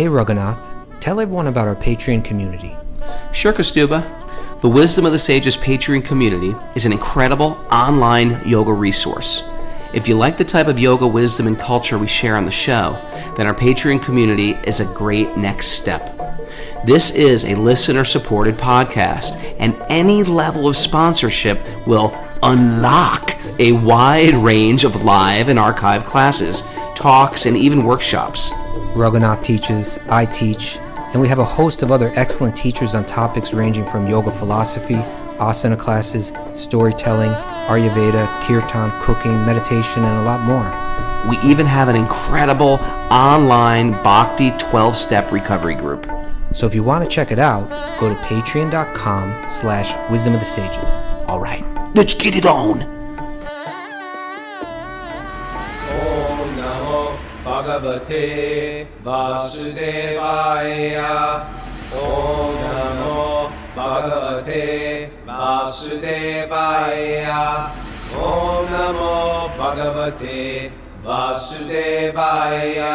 Hey Raghunath, tell everyone about our Patreon community. Sure, Kaustubha. The Wisdom of the Sages Patreon community is an incredible online yoga resource. If you like the type of yoga wisdom and culture we share on the show, then our Patreon community is a great next step. This is a listener-supported podcast, and any level of sponsorship will unlock a wide range of live and archived classes, talks, and even workshops. Raghunath teaches, I teach, and we have a host of other excellent teachers on topics ranging from yoga philosophy, asana classes, storytelling, Ayurveda, kirtan, cooking, meditation, and a lot more. We even have an incredible online Bhakti 12-step recovery group. So if you want to check it out, go to patreon.com/wisdom of the sages. All right, let's get it on. Om Namo Bhagavate Vasudevaya. Om Namo Bhagavate Vasudevaya. Om Namo Bhagavate Vasudevaya.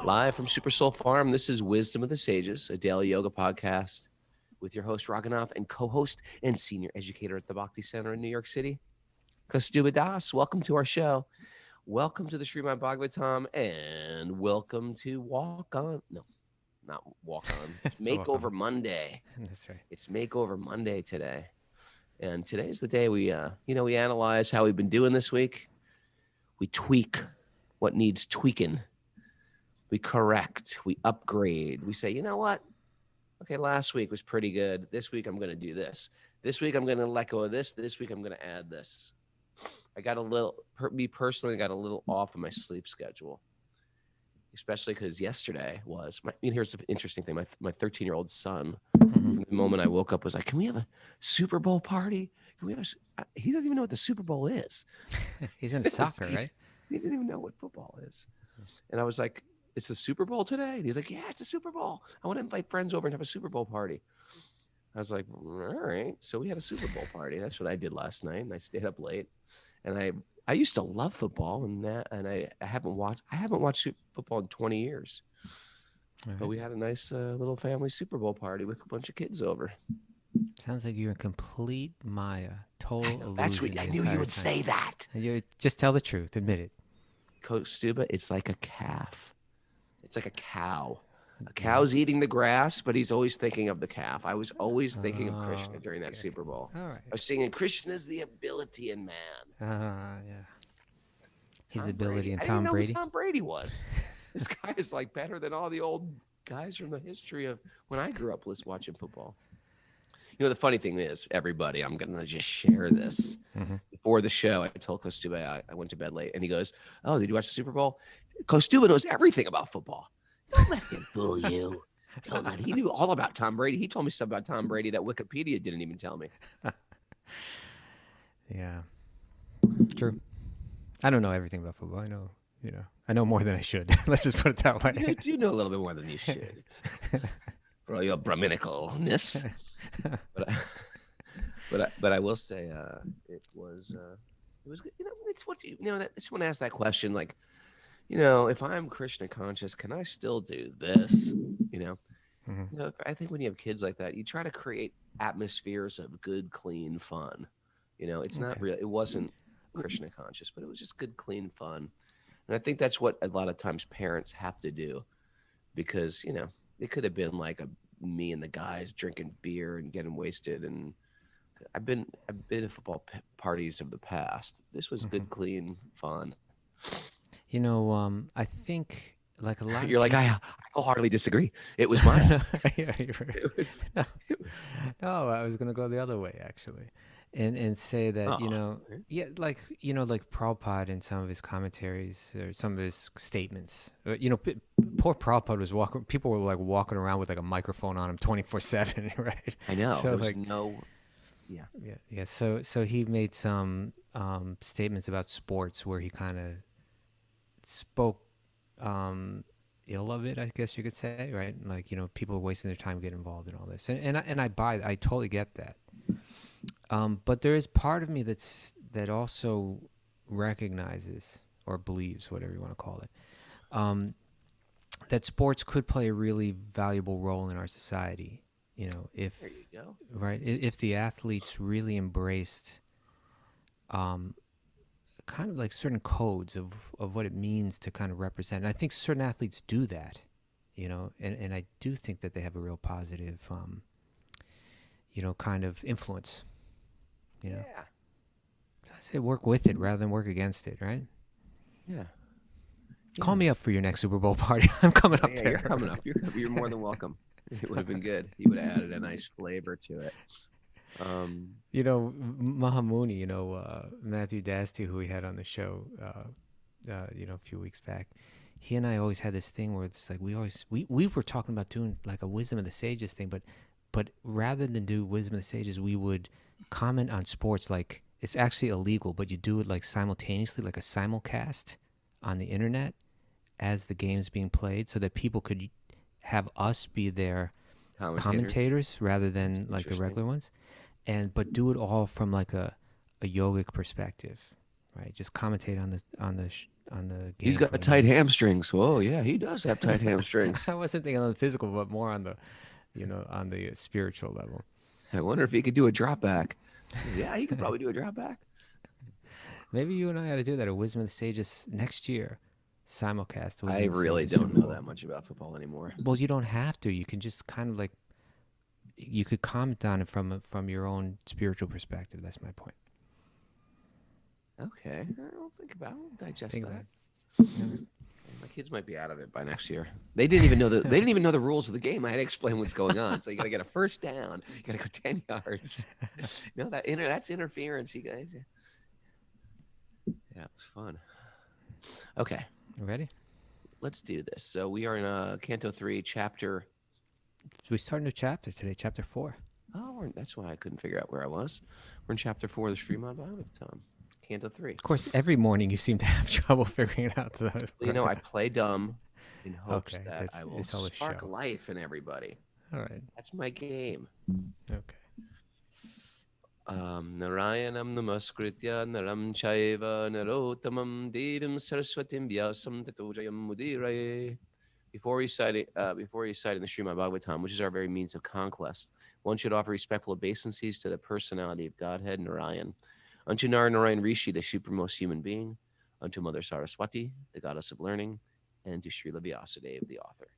Live from Super Soul Farm, this is Wisdom of the Sages, a daily yoga podcast with your host, Raghunath, and co-host and senior educator at the Bhakti Center in New York City, Kaustubha Das. Welcome to our show. Welcome to the Srimad Bhagavatam, and welcome to Walk On. No, not Walk On. It's Makeover Monday. That's right. It's Makeover Monday today. And today's the day we analyze how we've been doing this week. We tweak what needs tweaking. We correct, we upgrade. We say, you know what? Okay, last week was pretty good. This week I'm going to do this. This week I'm going to let go of this. This week I'm going to add this. I got a little, me personally, got a little off of my sleep schedule, especially because yesterday was, here's the interesting thing. My 13-year-old son, from the moment I woke up, was like, can we have a Super Bowl party? Can we have he doesn't even know what the Super Bowl is. He's into soccer, right? He didn't even know what football is. And I was like, it's the Super Bowl today? And he's like, yeah, it's a Super Bowl. I want to invite friends over and have a Super Bowl party. I was like, all right. So we had a Super Bowl party. That's what I did last night. And I stayed up late. And I used to love football, and I haven't watched football in 20 years. Right. But we had a nice little family Super Bowl party with a bunch of kids over. Sounds like you're in complete Maya, total illusion. That's what I knew you would say that. Just tell the truth, admit it. Kaustubha, it's like a calf. It's like a cow. A cow's eating the grass, but he's always thinking of the calf. I was always thinking of Krishna during that Super Bowl. All right. I was singing, Krishna's the ability in man. Yeah. His Tom ability Brady. in I Tom didn't Brady. Know who Tom Brady was. This guy is like better than all the old guys from the history of when I grew up watching football. You know, the funny thing is, everybody, I'm going to just share this. Before the show, I told Kaustubha I went to bed late, and he goes, oh, did you watch the Super Bowl? Kaustubha knows everything about football. Don't let him fool you. He knew all about Tom Brady. He told me stuff about Tom Brady that Wikipedia didn't even tell me. Yeah, true. I don't know everything about football. I know more than I should. Let's just put it that way. You know a little bit more than you should. For all your Brahminicalness. But I will say it was good. It's what I just want to ask that question, like, if I'm Krishna conscious, can I still do this? I think when you have kids like that, you try to create atmospheres of good, clean fun. It's not real. It wasn't Krishna conscious, but it was just good, clean fun. And I think that's what a lot of times parents have to do, because, it could have been like me and the guys drinking beer and getting wasted. And I've been to football parties of the past. This was good, clean fun. I think like a lot. You're like, I wholeheartily disagree. It was mine. Yeah, you're right. No, I was going to go the other way, actually, and say that, like Prabhupada in some of his commentaries or some of his statements, poor Prabhupada was people were like walking around with like a microphone on him 24/7, right? I know. So there was Yeah. So he made some statements about sports where he kind of spoke ill of it, I guess you could say, right? Like, people are wasting their time getting involved in all this, and I totally get that. But there is part of me that also recognizes or believes, whatever you want to call it, um, that sports could play a really valuable role in our society. You know, if There you go. right, if the athletes really embraced um, kind of like certain codes of what it means to kind of represent. And I think certain athletes do that, you know, and I do think that they have a real positive, you know, kind of influence, you know. Yeah. So I say work with it rather than work against it, right? Yeah. Call me up for your next Super Bowl party. I'm coming up Yeah, there. you're coming up. You're more than welcome. It would have been good. You would have added a nice flavor to it. You know, Mahamuni, you know, Matthew Dasty, who we had on the show, you know, a few weeks back. He and I always had this thing where it's like we were talking about doing like a Wisdom of the Sages thing, but rather than do Wisdom of the Sages, we would comment on sports like it's actually illegal, but you do it like simultaneously, like a simulcast on the internet as the game's being played, so that people could have us be their commentators rather than like the regular ones, but do it all from like a yogic perspective, right? Just commentate on the game. He's got tight hamstrings. Whoa, yeah, he does have tight hamstrings. I wasn't thinking on the physical, but more on the, you know, on the spiritual level. I wonder if he could do a drop back. Yeah, he could probably do a drop back. Maybe you and I ought to do that at Wisdom of the Sages next year. Simulcast. I really don't know that much about football anymore. Well, you don't have to. You can just kind of like, you could comment on it from your own spiritual perspective. That's my point. Okay, I'll think about it. I'll digest Think that. about it. My kids might be out of it by next year. They didn't even know the rules of the game. I had to explain what's going on. So you got to get a first down. You got to go 10 yards. No, that's interference, you guys. Yeah, it was fun. Okay. Ready? Let's do this. So we are in Canto 3, chapter. So we start a new chapter today, chapter 4. Oh, that's why I couldn't figure out where I was. We're in chapter 4 of the Srimad Bhagavatam, Canto 3. Of course, every morning you seem to have trouble figuring it out. Well, you know, I play dumb in hopes Okay, that I will spark life in everybody. All right. That's my game. Okay. Narayanam namaskritya naram chaiva narottamam devim saraswatim vyasam tato jayam mudiraye. Before reciting the Srimad Bhagavatam, which is our very means of conquest, one should offer respectful obeisances to the personality of Godhead, Narayan, unto Narayan Rishi, the supremmost human being, unto Mother Saraswati, the goddess of learning, and to Srila Vyasadeva, the author.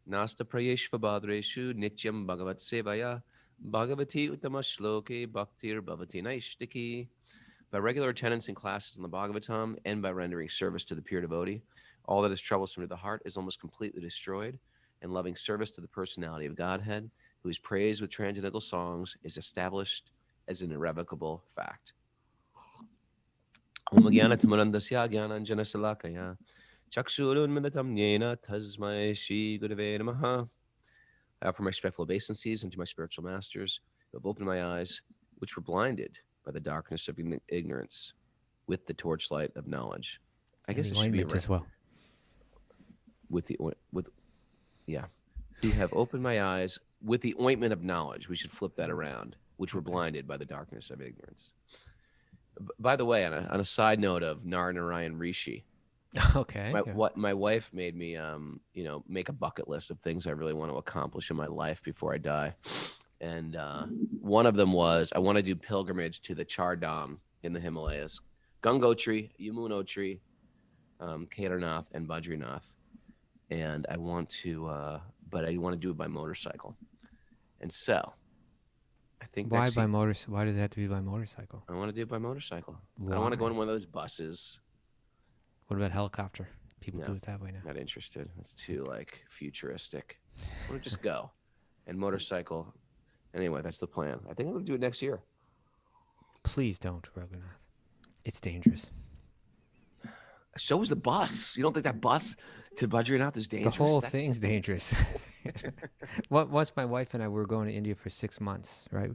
Nasta prayeshva badreshu nityam bhagavat sevaya Bhagavati Uttama Shloke Bhaktir Bhavati Naishtiki. By regular attendance in classes in the Bhagavatam and by rendering service to the pure devotee, all that is troublesome to the heart is almost completely destroyed, and loving service to the personality of Godhead, who is praised with transcendental songs, is established as an irrevocable fact. Om Jnana Timurandasya Jnananjana Salakaya Chakshurun Midatam Yena Tasmai Shri Gurave Namaha. I offer my respectful obeisances unto my spiritual masters who have opened my eyes, which were blinded by the darkness of ignorance, with the torchlight of knowledge. I guess it should be as well. Who have opened my eyes with the ointment of knowledge. We should flip that around, which were blinded by the darkness of ignorance. By the way, on a side note of Narayan Rishi. Okay. My wife made me, make a bucket list of things I really want to accomplish in my life before I die, and one of them was I want to do pilgrimage to the Chardhama in the Himalayas, Gangotri, Yamunotri, Kedarnath, and Badrinath, and I want to, but I want to do it by motorcycle, and so I think why by motorcycle? Why does it have to be by motorcycle? I want to do it by motorcycle. Why? I don't want to go in one of those buses. What about helicopter? People do it that way now. Not interested. That's too futuristic. I want to just go. And motorcycle. Anyway, that's the plan. I think I'm going to do it next year. Please don't, Raghunath. It's dangerous. So is the bus. You don't think that bus to Badrinath is dangerous? The whole thing's dangerous. Once my wife and I were going to India for 6 months, right?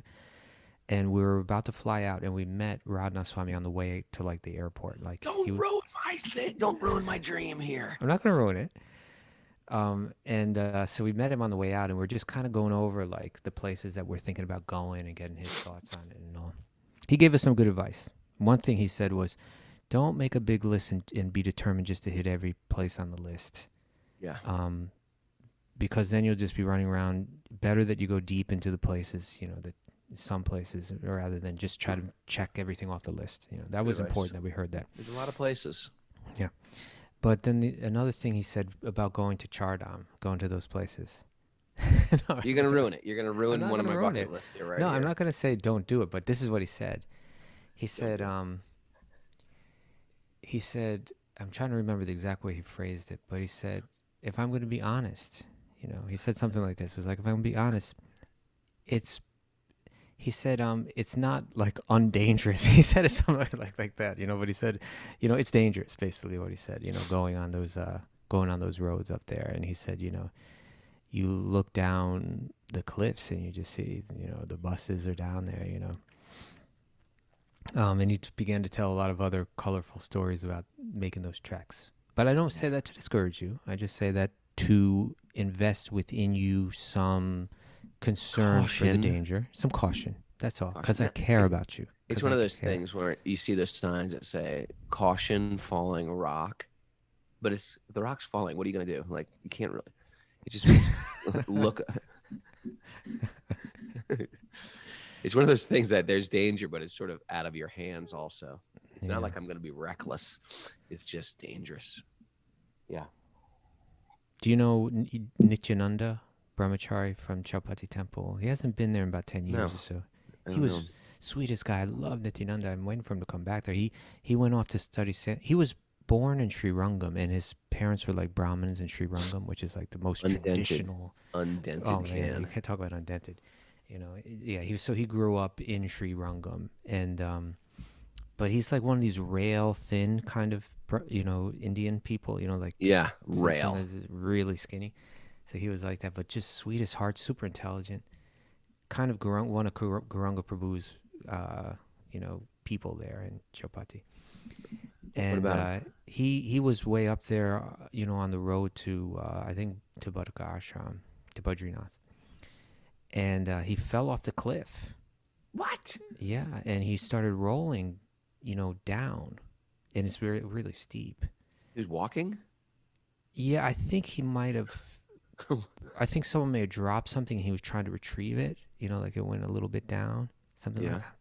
And we were about to fly out, and we met Radhanath Swami on the way to the airport. Don't ruin my thing. Don't ruin my dream here. I'm not going to ruin it. So we met him on the way out, and we're just kind of going over the places that we're thinking about going and getting his thoughts on it and all. he gave us some good advice. One thing he said was, don't make a big list and be determined just to hit every place on the list. Yeah. Because then you'll just be running around. Better that you go deep into the places, that some places, rather than just try to check everything off the list. That was important that we heard that. There's a lot of places. Yeah. But then another thing he said about going to chardhama, going to those places. No, you're going to ruin it. You're going to ruin one of my bucket lists here, right? No, I'm not going to say don't do it, but this is what he said. He said, I'm trying to remember the exact way he phrased it, but he said, if I'm going to be honest, he said something like this. It was like, if I'm going to be honest, he said, it's not like undangerous. He said it something like that, but he said, it's dangerous, basically what he said, going on those roads up there. And he said, you look down the cliffs and you just see, the buses are down there, and he began to tell a lot of other colorful stories about making those treks. But I don't say that to discourage you. I just say that to invest within you some concern for the danger, some caution. That's all, because I care about you. It's one of those things where you see the signs that say caution, falling rock, but if the rock's falling, what are you going to do? Like, you can't really. It just means look. It's one of those things that there's danger, but it's sort of out of your hands also. It's not like I'm going to be reckless. It's just dangerous. Yeah. Do you know Nityananda Brahmachari from Chowpatty Temple? He hasn't been there in about 10 years or so. He was sweetest guy. I love Nityananda. I'm waiting for him to come back there. He went off to study. He was born in Sri Rangam, and his parents were like Brahmins in Sri Rangam, which is like the most traditional. Undented. Oh man, you can't talk about undented. He grew up in Sri Rangam, and but he's like one of these rail thin kind of Indian people, like rail, really skinny. So he was like that, but just sweet as heart, super intelligent, kind of one of Gauranga Prabhu's people there in Chowpatty. And he was way up there, on the road to I think to Badrika Ashram, to Badrinath, and he fell off the cliff. What? Yeah, and he started rolling, down, and it's really, really steep. He was walking? Yeah, I think he might have. I think someone may have dropped something, and he was trying to retrieve it. Like it went a little bit down, something like that.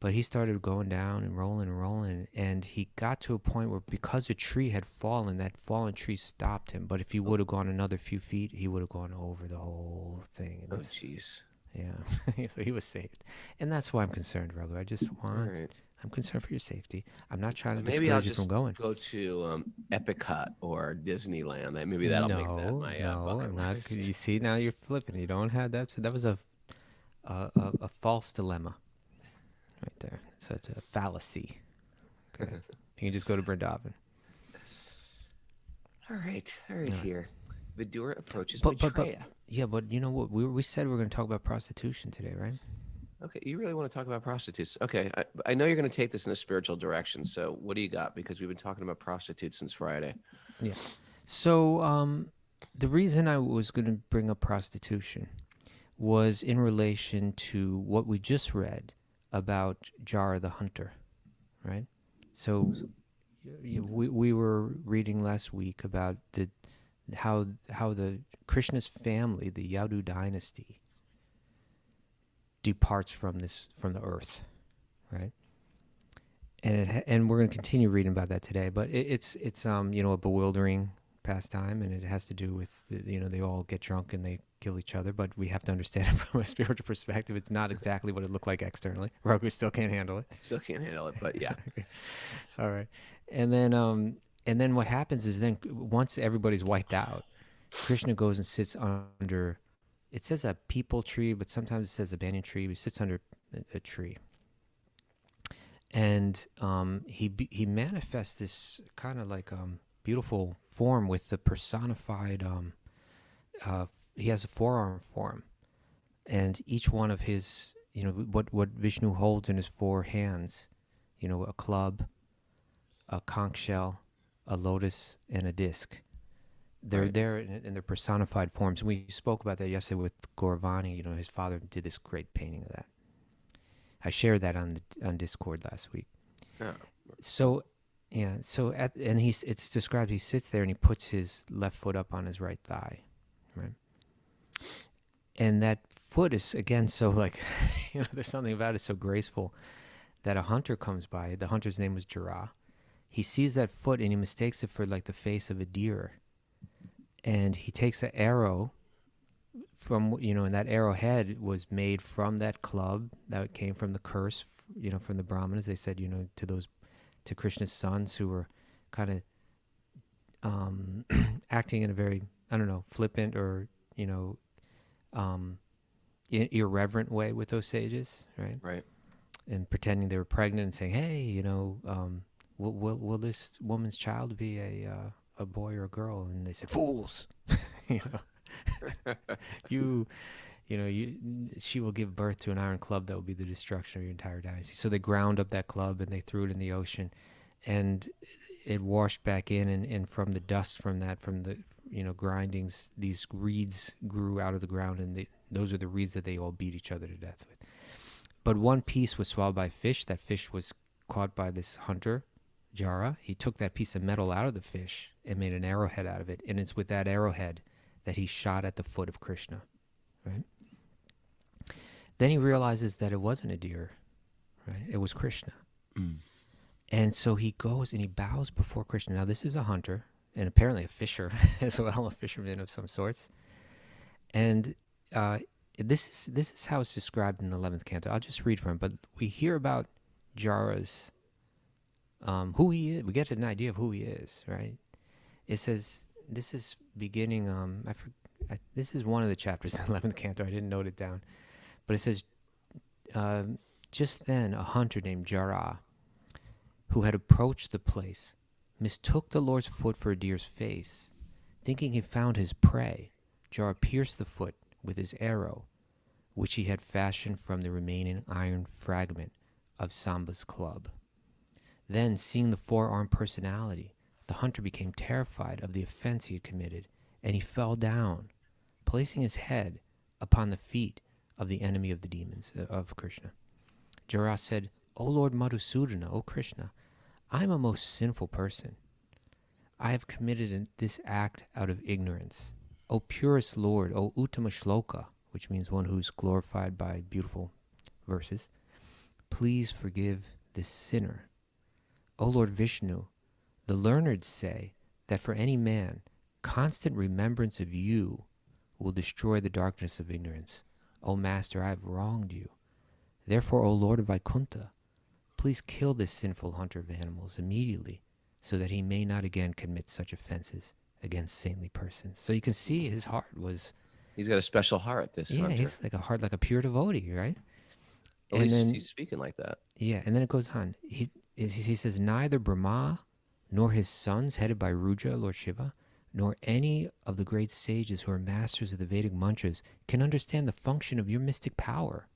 But he started going down and rolling, and he got to a point where, because a tree had fallen, that fallen tree stopped him. But if he would have gone another few feet, he would have gone over the whole thing. Oh, jeez. Yeah. So he was saved. And that's why I'm concerned, Raghu. I just want... Right. I'm concerned for your safety. I'm not trying to discourage you from going. Maybe I'll just go to Epic Hut or Disneyland. Maybe that'll make that my bucket list. You see, now you're flipping. You don't have that. So that was a false dilemma. Right there. Such a fallacy. Okay. You can just go to Vrindavan. All right here. Vidura approaches Maitreya. But you know what? We said we were going to talk about prostitution today, right? Okay, you really want to talk about prostitutes. Okay, I know you're going to take this in a spiritual direction, so what do you got? Because we've been talking about prostitutes since Friday. Yeah. So the reason I was going to bring up prostitution was in relation to what we just read about Jara the hunter, right? So we were reading last week about how the Krishna's family, the Yadu dynasty, departs from the earth, right? And we're going to continue reading about that today. But it's a bewildering pastime, and it has to do with they all get drunk and they kill each other. But we have to understand it from a spiritual perspective. It's not exactly what it looked like externally. Raghu still can't handle it. Still can't handle it, but yeah. Okay. All right, and then what happens is then once everybody's wiped out, Krishna goes and sits under. It says a peepal tree, but sometimes it says a banyan tree. He sits under a tree, and he manifests this kind of like beautiful form with the personified. He has a forearm form, and each one of his, what Vishnu holds in his four hands, a club, a conch shell, a lotus, and a disc. They're there in their personified forms. And we spoke about that yesterday with Gauravani. His father did this great painting of that. I shared that on Discord last week. Oh. So, yeah. So it's described. He sits there and he puts his left foot up on his right thigh, right? And that foot is again so like, there's something about it so graceful that a hunter comes by. The hunter's name was Jara. He sees that foot and he mistakes it for like the face of a deer, and he takes an arrow from and that arrowhead was made from that club that came from the curse, from the Brahmanas. They said, to Krishna's sons who were kind of acting in a very, I don't know, flippant or irreverent way with those sages, right? Right. And pretending they were pregnant and saying, "Hey, will this woman's child be a boy or a girl?" And they said, "Fools, she will give birth to an iron club that will be the destruction of your entire dynasty." So they ground up that club and they threw it in the ocean, and it washed back in, and from the dust from the grindings, these reeds grew out of the ground, and those are the reeds that they all beat each other to death with. But one piece was swallowed by a fish. That fish was caught by this hunter, Jara. He took that piece of metal out of the fish and made an arrowhead out of it. And it's with that arrowhead that he shot at the foot of Krishna, right? Then he realizes that it wasn't a deer, right? It was Krishna. Mm. And so he goes and he bows before Krishna. Now, this is a hunter and apparently a fisher as well, a fisherman of some sorts. And this is how it's described in the 11th canto. I'll just read from it, but we hear about Jara's, who he is. We get an idea of who he is, right? It says, this is beginning, this is one of the chapters in the 11th canto. I didn't note it down. But it says, just then a hunter named Jara, who had approached the place, mistook the Lord's foot for a deer's face. Thinking he found his prey, Jara pierced the foot with his arrow, which he had fashioned from the remaining iron fragment of Samba's club. Then, seeing the four-armed personality, the hunter became terrified of the offense he had committed, and he fell down, placing his head upon the feet of the enemy of the demons, of Krishna. Jara said, "O Lord Madhusudana, O Krishna, I am a most sinful person. I have committed this act out of ignorance. O purest Lord, O Uttama Shloka," which means one who's glorified by beautiful verses, "please forgive this sinner. O Lord Vishnu, the learned say that for any man, constant remembrance of you will destroy the darkness of ignorance. O Master, I have wronged you. Therefore, O Lord of Vaikuntha, please kill this sinful hunter of animals immediately, so that he may not again commit such offenses against saintly persons." So you can see his heart was... He's got a special heart, this hunter. Yeah, he's like a heart like a pure devotee, right? At least he's speaking like that. Yeah, and then it goes on. He says, "Neither Brahma, nor his sons, headed by Rudra, Lord Shiva, nor any of the great sages who are masters of the Vedic mantras can understand the function of your mystic power.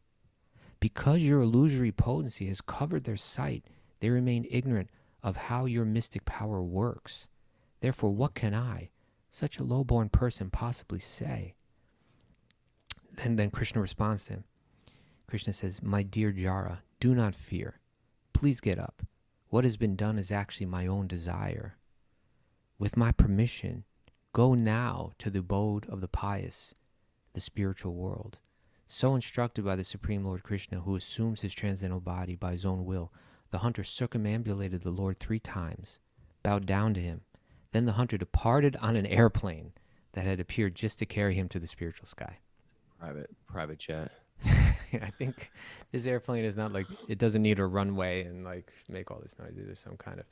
Because your illusory potency has covered their sight, they remain ignorant of how your mystic power works. Therefore, what can I, such a low-born person, possibly say?" Then Krishna responds to him. Krishna says, "My dear Jara, do not fear. Please get up. What has been done is actually my own desire. With my permission, go now to the abode of the pious, the spiritual world." So instructed by the Supreme Lord Krishna, who assumes his transcendental body by his own will, the hunter circumambulated the Lord 3 times, bowed down to him. Then the hunter departed on an airplane that had appeared just to carry him to the spiritual sky. Private jet. I think this airplane is not like, it doesn't need a runway and like make all this noise. There's some kind of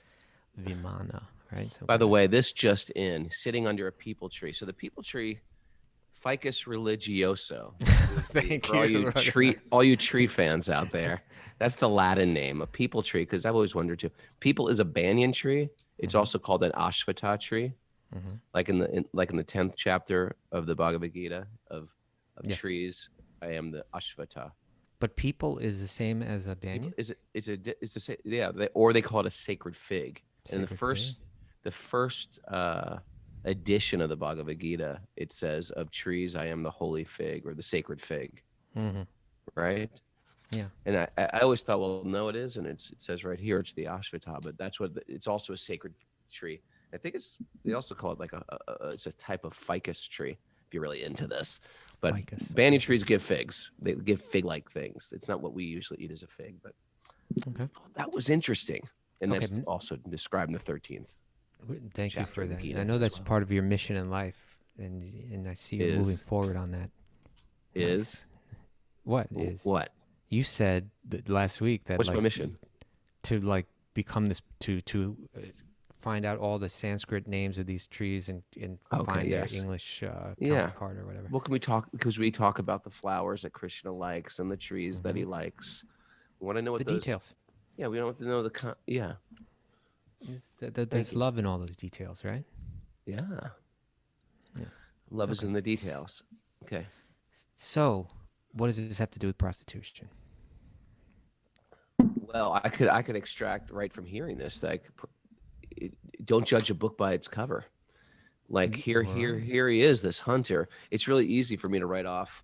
vimana, right? By the way, this just in, sitting under a people tree. So the people tree, Ficus religioso. Thank for you. all you tree fans out there. That's the Latin name, a people tree, because I've always wondered too. People is a banyan tree. It's also called an ashvata tree, like in the 10th chapter of the Bhagavad Gita of yes. Trees. I am the ashvata. But people is the same as a banyan. Or they call it a sacred fig. And the first edition of the Bhagavad Gita, it says, "Of trees I am the holy fig," or the sacred fig. Right? Yeah. And I always thought, well, no, it is, and it says right here it's the Ashvatthana, but that's what it's also a sacred tree. I think they also call it like it's a type of ficus tree if you're really into this. But Ficus. banyan trees give figs. They give fig-like things. It's not what we usually eat as a fig, but I Okay. thought that was interesting, and Okay. that's also described in the 13th Thank you chapter for of the that. Gita I know as that's well. part of your mission in life, and I see you moving forward on that. Nice. What is? What? You said that last week that What's my mission? to like become this to find out all the Sanskrit names of these trees and find their English counterpart or whatever. What can we talk? Because we talk about the flowers that Krishna likes and the trees that he likes. We want to know what the details. Yeah, we don't have to know the. There's love in all those details, right? Yeah. Yeah. Love is in the details. Okay. So, what does this have to do with prostitution? Well, I could extract right from hearing this that don't judge a book by its cover. Like here he is, this hunter. It's really easy for me to write off.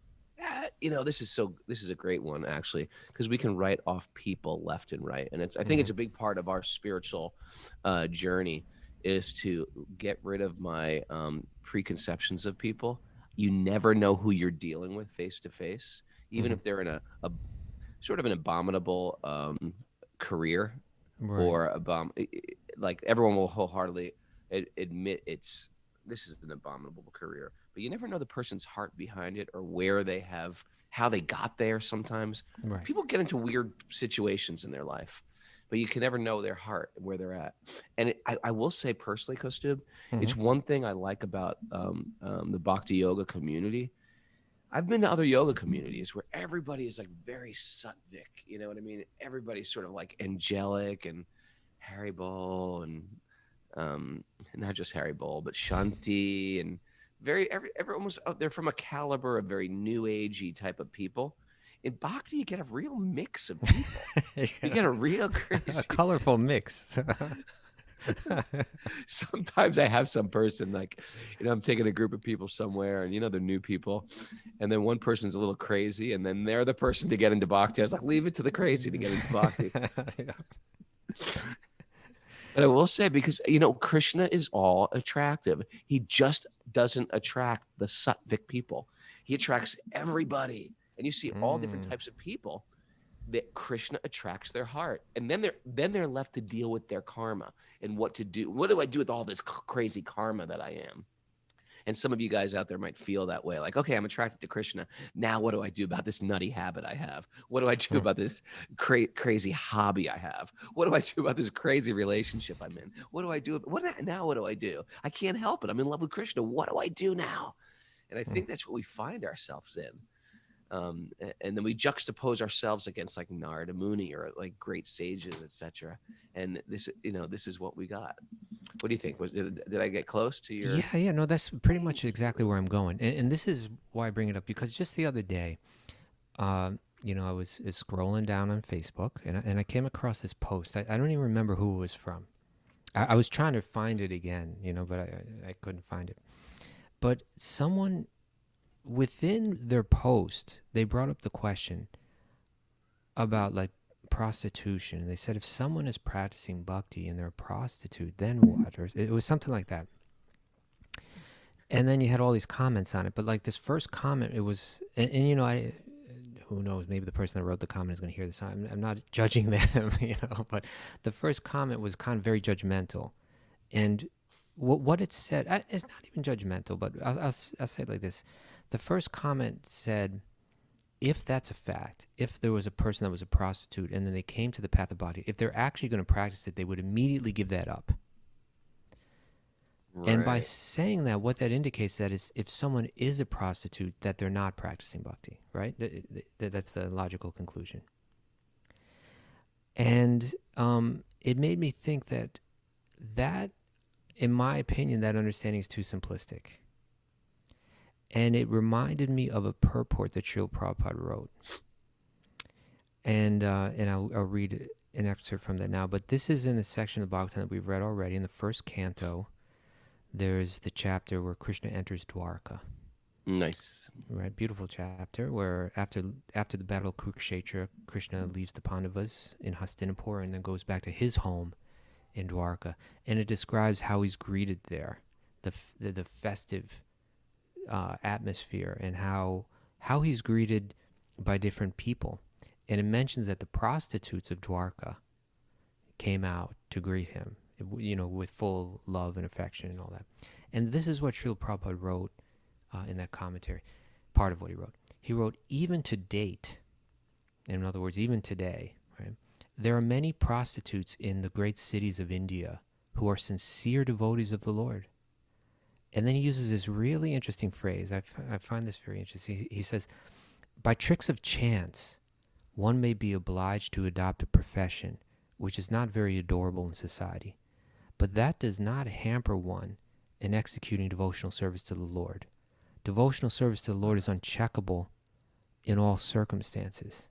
This is a great one actually, because we can write off people left and right, and I think it's a big part of our spiritual journey is to get rid of my preconceptions of people. You never know who you're dealing with face to face, even if they're in a sort of an abominable career, or like everyone will wholeheartedly admit this is an abominable career, but you never know the person's heart behind it or how they got there. Sometimes people get into weird situations in their life, but you can never know their heart and where they're at. And I will say personally, Kaustubh, it's one thing I like about the Bhakti-yoga community. I've been to other yoga communities where everybody is like very sattvic, you know what I mean? Everybody's sort of like angelic and Haribol and not just Haribol, but Shanti and everyone's out there from a caliber of very new agey type of people. In Bhakti, you get a real mix of people. You get a real crazy, a colorful mix. Sometimes I have some person like, I'm taking a group of people somewhere and, they're new people. And then one person's a little crazy and then they're the person to get into Bhakti. I was like, leave it to the crazy to get into Bhakti. But I will say, because, Krishna is all attractive. He just doesn't attract the sattvic people. He attracts everybody. And you see all different types of people that Krishna attracts their heart. And then they're left to deal with their karma and what to do. What do I do with all this crazy karma that I am? And some of you guys out there might feel that way. Like, okay, I'm attracted to Krishna. Now what do I do about this nutty habit I have? What do I do about this crazy hobby I have? What do I do about this crazy relationship I'm in? What do I do? What do I do? I can't help it. I'm in love with Krishna. What do I do now? And I think that's what we find ourselves in. And then we juxtapose ourselves against like Narada Muni or like great sages, etc. And this is what we got. What do you think? Did I get close to your? Yeah. No, that's pretty much exactly where I'm going. And this is why I bring it up, because just the other day, I was scrolling down on Facebook and I came across this post. I don't even remember who it was from. I was trying to find it again, but I couldn't find it. But someone within their post, they brought up the question about like prostitution. And they said, if someone is practicing bhakti and they're a prostitute, then what? Or it was something like that. And then you had all these comments on it. But like this first comment, it was, and who knows, maybe the person that wrote the comment is going to hear this. I'm not judging them, but the first comment was kind of very judgmental. And what it said, it's not even judgmental, but I'll say it like this. The first comment said, if that's a fact, if there was a person that was a prostitute and then they came to the path of bhakti, if they're actually going to practice it, they would immediately give that up. Right. And by saying that, what that indicates that is if someone is a prostitute, that they're not practicing bhakti, right? That's the logical conclusion. And it made me think that, in my opinion, that understanding is too simplistic. And it reminded me of a purport that Srila Prabhupada wrote. And I'll read an excerpt from that now. But this is in the section of Bhagavatam that we've read already. In the first canto, there's the chapter where Krishna enters Dwarka. Nice. Right, beautiful chapter where after the battle of Kurukshetra, Krishna leaves the Pandavas in Hastinapur and then goes back to his home in Dwarka, and it describes how he's greeted there, the festive atmosphere, and how he's greeted by different people, and it mentions that the prostitutes of Dwarka came out to greet him, with full love and affection and all that. And this is what Srila Prabhupada wrote in that commentary, part of what he wrote. He wrote, even to date, in other words, even today, right, there are many prostitutes in the great cities of India who are sincere devotees of the Lord. And then he uses this really interesting phrase. I find this very interesting. He says, by tricks of chance, one may be obliged to adopt a profession which is not very adorable in society, but that does not hamper one in executing devotional service to the Lord. Devotional service to the Lord is uncheckable in all circumstances.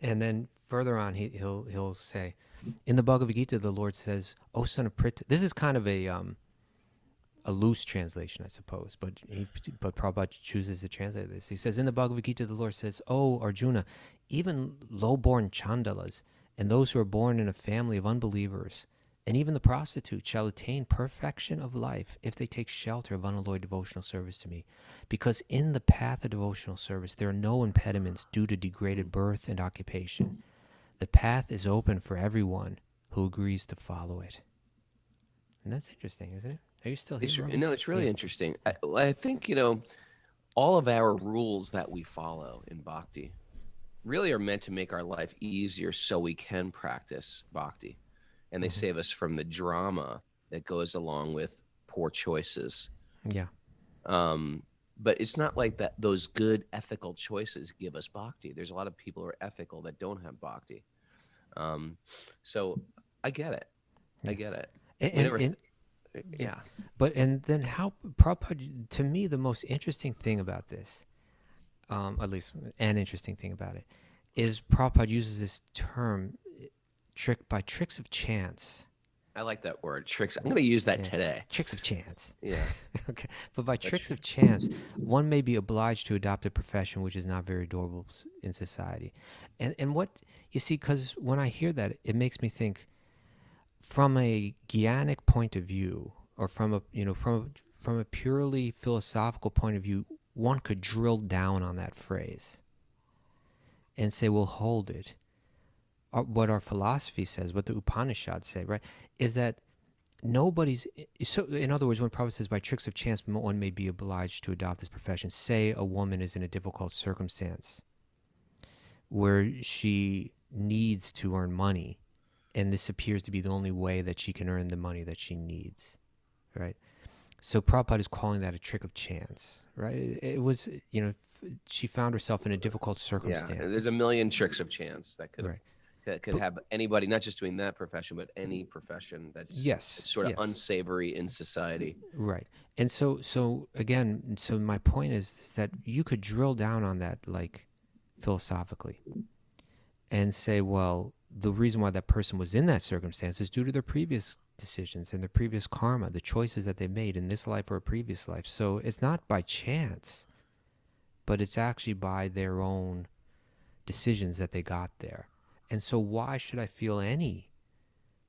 And then further on, he'll say, in the Bhagavad Gita, the Lord says, "O son of Pritha." This is kind of a loose translation, I suppose, but Prabhupada chooses to translate this. He says, in the Bhagavad Gita, the Lord says, "O Arjuna, even low-born chandalas and those who are born in a family of unbelievers, and even the prostitute shall attain perfection of life if they take shelter of unalloyed devotional service to me. Because in the path of devotional service, there are no impediments due to degraded birth and occupation. The path is open for everyone who agrees to follow it." And that's interesting, isn't it? Are you still here? It's really interesting. I think, all of our rules that we follow in bhakti really are meant to make our life easier so we can practice bhakti. And they save us from the drama that goes along with poor choices. Yeah. But it's not like that those good ethical choices give us bhakti. There's a lot of people who are ethical that don't have bhakti. So I get it. I get it. Yeah. And then how Prabhupada, to me, the most interesting thing about this, at least an interesting thing about it, is Prabhupada uses this term, by tricks of chance. I like that word, tricks. I'm going to use that today. Tricks of chance. Yeah. Okay. But by tricks of chance, one may be obliged to adopt a profession which is not very adorable in society. And what, you see, because when I hear that, it makes me think, from a Jnanic point of view, or from a purely philosophical point of view, one could drill down on that phrase and say, well, hold it. What our philosophy says, what the Upanishads say, right, is that so in other words, when Prabhupada says by tricks of chance one may be obliged to adopt this profession, say a woman is in a difficult circumstance where she needs to earn money, and this appears to be the only way that she can earn the money that she needs, right? So Prabhupada is calling that a trick of chance, right? It was, she found herself in a difficult circumstance. Yeah, there's a million tricks of chance that could have anybody, not just doing that profession, but any profession that's sort of unsavory in society. Right. And so my point is that you could drill down on that, like, philosophically, and say, well, the reason why that person was in that circumstance is due to their previous decisions and their previous karma, the choices that they made in this life or a previous life. So it's not by chance, but it's actually by their own decisions that they got there. And so why should I feel any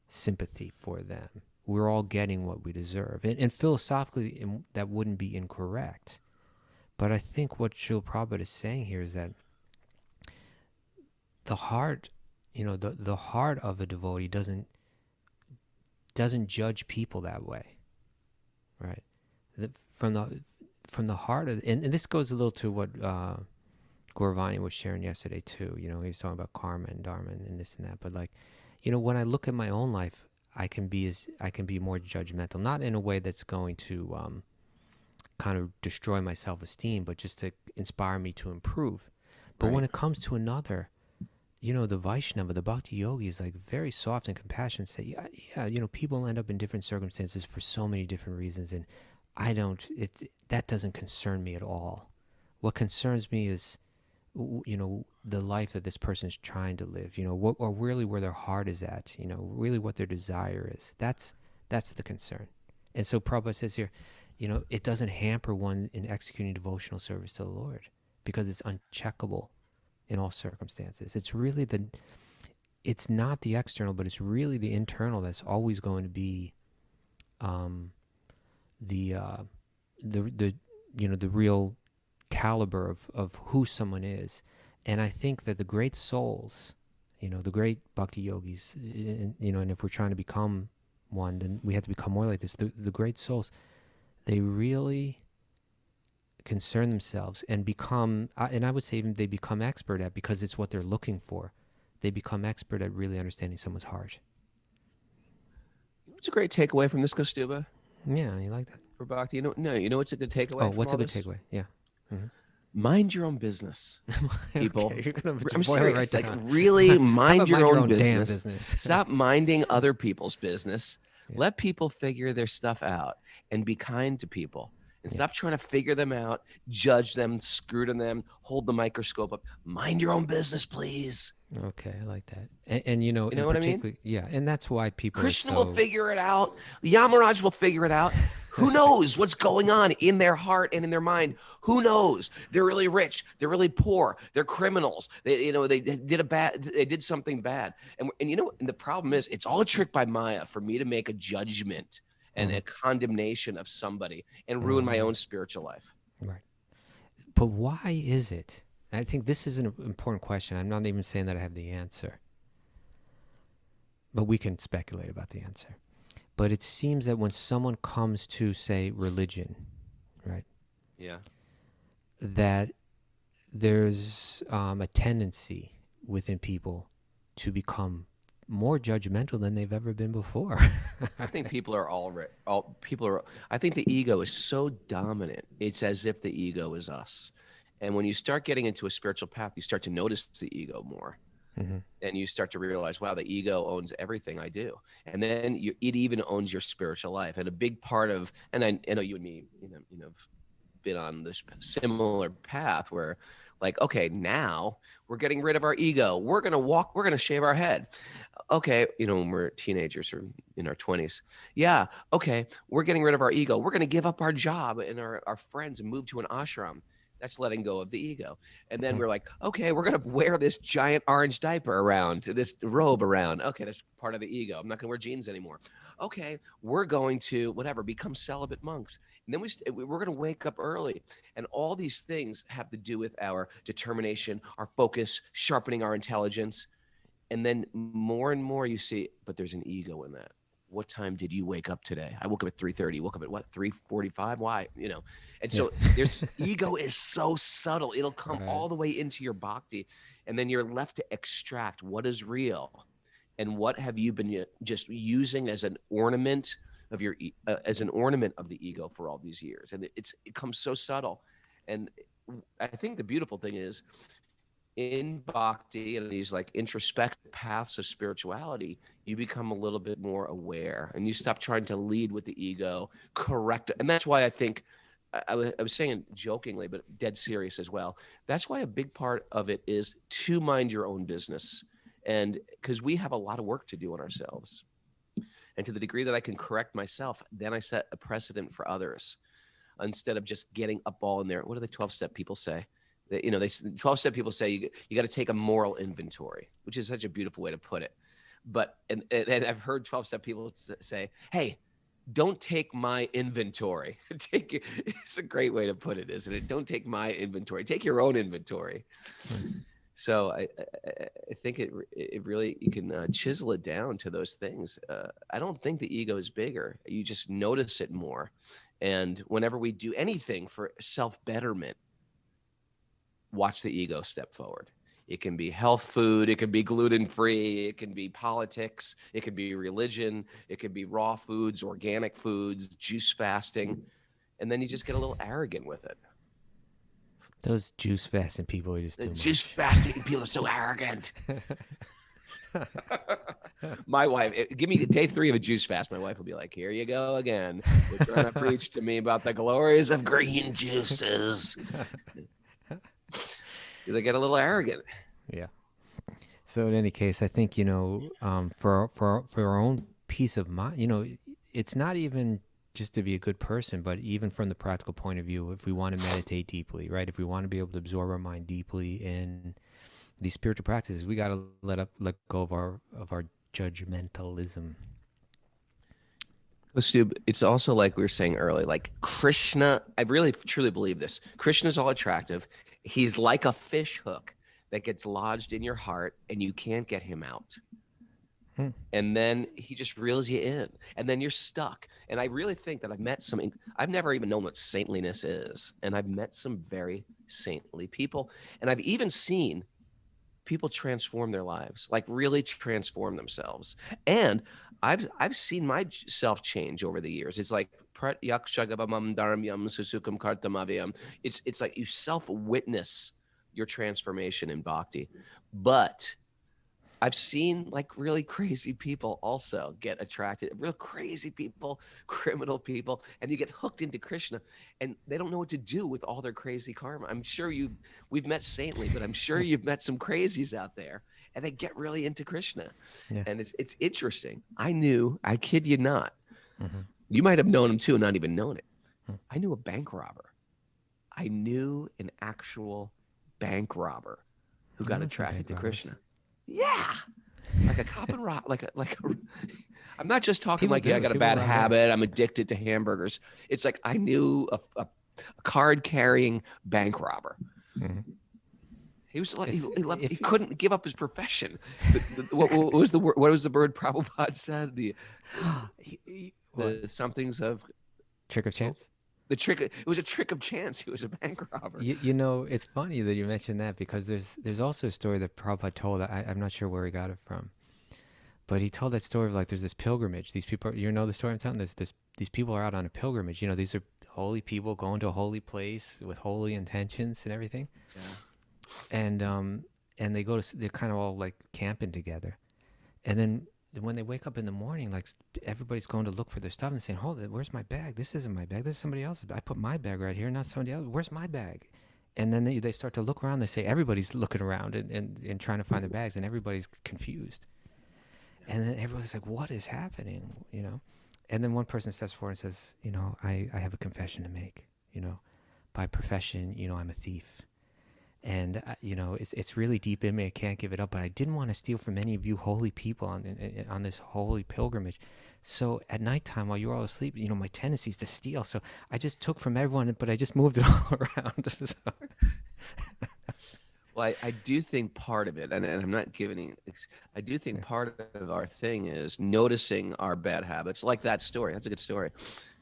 sympathy for them? We're all getting what we deserve. And philosophically, that wouldn't be incorrect. But I think what Srila Prabhupada is saying here is that the heart, the heart of a devotee doesn't judge people that way, right? From the heart of, and this goes a little to what Gauravani was sharing yesterday too. He was talking about karma and dharma and this and that. But when I look at my own life, I can be more judgmental, not in a way that's going to kind of destroy my self-esteem, but just to inspire me to improve. But when it comes to another, the Vaishnava, the Bhakti-yogi is like very soft and compassionate. Say, people end up in different circumstances for so many different reasons, and that doesn't concern me at all. What concerns me is, the life that this person is trying to live, or really where their heart is at, really what their desire is. That's the concern. And so Prabhupada says here, it doesn't hamper one in executing devotional service to the Lord because it's uncheckable in all circumstances. It's not the external, but it's really the internal that's always going to be the the real caliber of who someone is. And I think that the great souls, the great bhakti yogis, and if we're trying to become one, then we have to become more like this. The great souls, they really concern themselves and become, and I would say even they become expert at, because it's what they're looking for. They become expert at really understanding someone's heart. What's a great takeaway from this, Kaustubha? Yeah, you like that? For Bhakti? What's a good takeaway? Oh, what's a good takeaway? Yeah. Mm-hmm. Mind your own business, people. Okay, you're gonna I'm boil serious. it right down. Like, really mind your own damn business. business. Stop minding other people's business. Yeah. Let people figure their stuff out and be kind to people. And stop trying to figure them out, judge them, screw to them, hold the microscope up. Mind your own business, please. Okay, I like that. And you know what I mean? Yeah, and that's why people Krishna will figure it out. Yamaraj will figure it out. Who knows what's going on in their heart and in their mind? Who knows? They're really rich. They're really poor. They're criminals. They did something bad. And the problem is, it's all a trick by Maya for me to make a judgment and a condemnation of somebody and ruin my own spiritual life. Right. But why is it? I think this is an important question. I'm not even saying that I have the answer, but we can speculate about the answer. But it seems that when someone comes to, say, religion, right? Yeah. That there's a tendency within people to become more judgmental than they've ever been before. I think I think the ego is so dominant. It's as if the ego is us. And when you start getting into a spiritual path, you start to notice the ego more. Mm-hmm. And you start to realize, wow, the ego owns everything I do. And then it even owns your spiritual life. And a big part of, and I know you and me, have been on this similar path where, like, okay, now we're getting rid of our ego. We're going to shave our head. Okay. When we're teenagers or in our 20s. Yeah. Okay. We're getting rid of our ego. We're going to give up our job and our friends and move to an ashram. That's letting go of the ego. And then we're like, okay, we're going to wear this giant orange diaper around, this robe around. Okay, that's part of the ego. I'm not going to wear jeans anymore. Okay, we're going to, become celibate monks. And then we're going to wake up early. And all these things have to do with our determination, our focus, sharpening our intelligence. And then more and more you see, but there's an ego in that. What time did you wake up today? I woke up at 3:30. Woke up at what? 3:45? Why? And so there's ego is so subtle. It'll come all the way into your bhakti, and then you're left to extract what is real, and what have you been just using as an ornament of your of the ego for all these years. And it comes so subtle. And I think the beautiful thing is, in bhakti and these like introspective paths of spirituality, you become a little bit more aware and you stop trying to lead with the ego, correct. And that's why I think I was saying jokingly, but dead serious as well. That's why a big part of it is to mind your own business. And because we have a lot of work to do on ourselves. And to the degree that I can correct myself, then I set a precedent for others instead of just getting up all in there. What do the 12-step people say? 12-step people say you got to take a moral inventory, which is such a beautiful way to put it. But and I've heard 12-step people say, "Hey, don't take my inventory." It's a great way to put it, isn't it? Don't take my inventory. Take your own inventory. So I think it really, you can chisel it down to those things. I don't think the ego is bigger. You just notice it more. And whenever we do anything for self-betterment, watch the ego step forward. It can be health food. It can be gluten-free. It can be politics. It can be religion. It can be raw foods, organic foods, juice fasting. And then you just get a little arrogant with it. Those juice fasting people are just too much. Juice fasting people are so arrogant. My wife, give me day 3 of a juice fast. My wife will be like, "Here you go again. You're trying to preach to me about the glories of green juices." Because I get a little arrogant. Yeah. So in any case, I think, for our own peace of mind, it's not even just to be a good person, but even from the practical point of view, if we want to meditate deeply, right? If we want to be able to absorb our mind deeply in these spiritual practices, we got to let go of our judgmentalism. It's also like we were saying earlier, like Krishna, I really truly believe this. Krishna's all attractive. He's like a fish hook that gets lodged in your heart and you can't get him out. And then he just reels you in and then you're stuck. And I really think that I've never even known what saintliness is. And I've met some very saintly people. And I've even seen people transform their lives, like really transform themselves. And I've seen myself change over the years. It's like it's like you self-witness your transformation in bhakti. But I've seen like really crazy people also get attracted, real crazy people, criminal people, and you get hooked into Krishna and they don't know what to do with all their crazy karma. I'm sure we've met saintly, but I'm sure you've met some crazies out there and they get really into Krishna. Yeah. And it's interesting. I kid you not. Mm-hmm. You might have known him too and not even known it. I knew a bank robber. I knew an actual bank robber who got attracted to Krishna. Yeah, like a cop and rob, like a. I'm not just talking I got a bad habit. I'm addicted to hamburgers. It's like I knew a card-carrying bank robber. Mm-hmm. He was like he couldn't give up his profession. What was the word? What was the word Prabhupada said? The somethings of trick of chance. It was a trick of chance. He was a bank robber. You know, it's funny that you mentioned that because there's also a story that Prabhupada told. I'm not sure where he got it from, but he told that story of like there's this pilgrimage. These people, you know the story I'm telling? These people are out on a pilgrimage. You know, these are holy people going to a holy place with holy intentions and everything. Yeah. And they're kind of all like camping together, and then when they wake up in the morning, like everybody's going to look for their stuff and saying, hold it, where's my bag? This isn't my bag. This is somebody else's bag. I put my bag right here, not somebody else. Where's my bag? And then they start to look around. They say everybody's looking around and trying to find their bags and everybody's confused. And then everybody's like, what is happening? You know? And then one person steps forward and says, you know, I have a confession to make. You know, by profession, you know, I'm a thief. And, you know, it's really deep in me. I can't give it up. But I didn't want to steal from any of you holy people on this holy pilgrimage. So at nighttime, while you were all asleep, you know, my tendency is to steal. So I just took from everyone, but I just moved it all around. Well, I do think part of it, and I'm not giving I do think part of our thing is noticing our bad habits, like that story. That's a good story.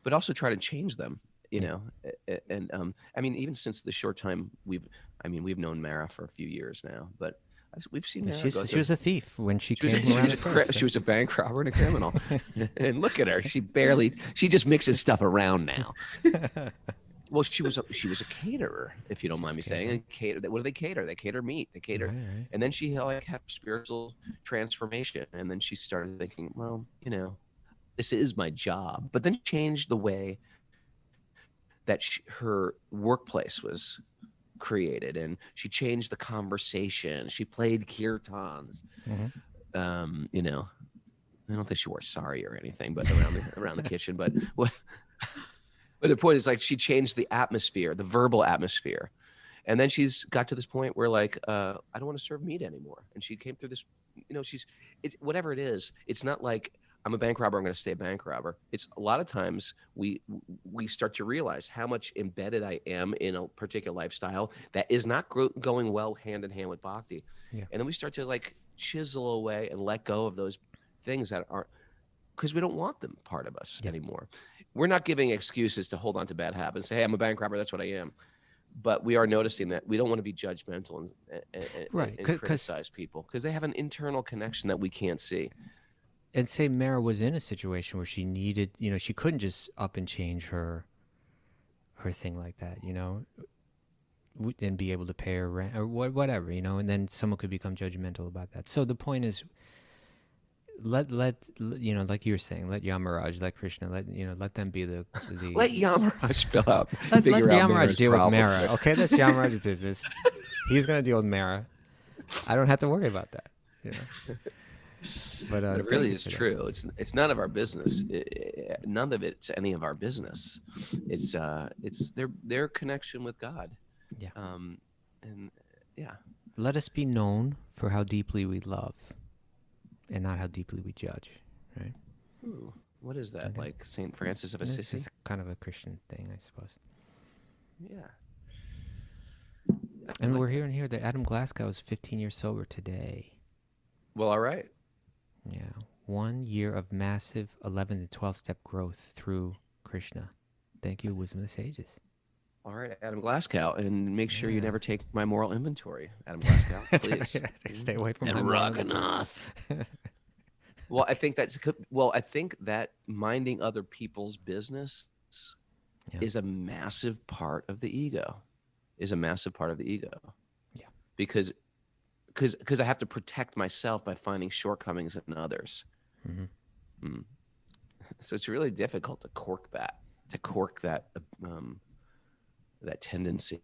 But also try to change them. You know, and I mean, even since the short time we've known Mara for a few years now, but we've seen Mara she was a thief when she came around. She was a bank robber and a criminal. And look at her. She just mixes stuff around now. Well, she was a caterer, if you don't mind me saying. And what do they cater? They cater meat. They cater. Right. And then she like had a spiritual transformation. And then she started thinking, well, you know, this is my job. But then changed the way that her workplace was created, and she changed the conversation. She played kirtans. Mm-hmm. You know, I don't think she wore sari or anything, but around the kitchen. But the point is, like, she changed the atmosphere, the verbal atmosphere, and then she's got to this point where, like, I don't want to serve meat anymore. And she came through this, you know, whatever it is. It's not like I'm a bank robber, I'm going to stay a bank robber. It's a lot of times we start to realize how much embedded I am in a particular lifestyle that is not going well hand in hand with bhakti. Yeah. And then we start to like chisel away and let go of those things that aren't, because we don't want them part of us anymore. We're not giving excuses to hold on to bad habits, say, hey, I'm a bank robber, that's what I am. But we are noticing that we don't want to be judgmental and criticize people because they have an internal connection that we can't see. And say Mara was in a situation where she needed, you know, she couldn't just up and change her thing like that, you know, and be able to pay her rent or whatever, you know, and then someone could become judgmental about that. So the point is, let you know, like you were saying, let Yamaraj, let Krishna, let them be the let Yamaraj fill out. Let Yamaraj deal with Mara. Okay, that's Yamaraj's business. He's gonna deal with Mara. I don't have to worry about that. You know. But it really is true. It's none of our business. None of it's any of our business. It's their connection with God. Yeah. And yeah. Let us be known for how deeply we love, and not how deeply we judge. Right. Ooh, what is that? Like Saint Francis of Assisi? It's kind of a Christian thing, I suppose. Yeah. And we're hearing here that Adam Glasgow is 15 years sober today. Well, all right. Yeah. 1 year of massive 11 to 12 step growth through Krishna. Thank you, Wisdom of the Sages. All right, Adam Glasgow, and make sure you never take my moral inventory, Adam Glasgow, please. Stay away from and Raghunath. Well, I think that minding other people's business is a massive part of the ego. Yeah. Because I have to protect myself by finding shortcomings in others. Mm-hmm. Mm. So it's really difficult to cork that tendency.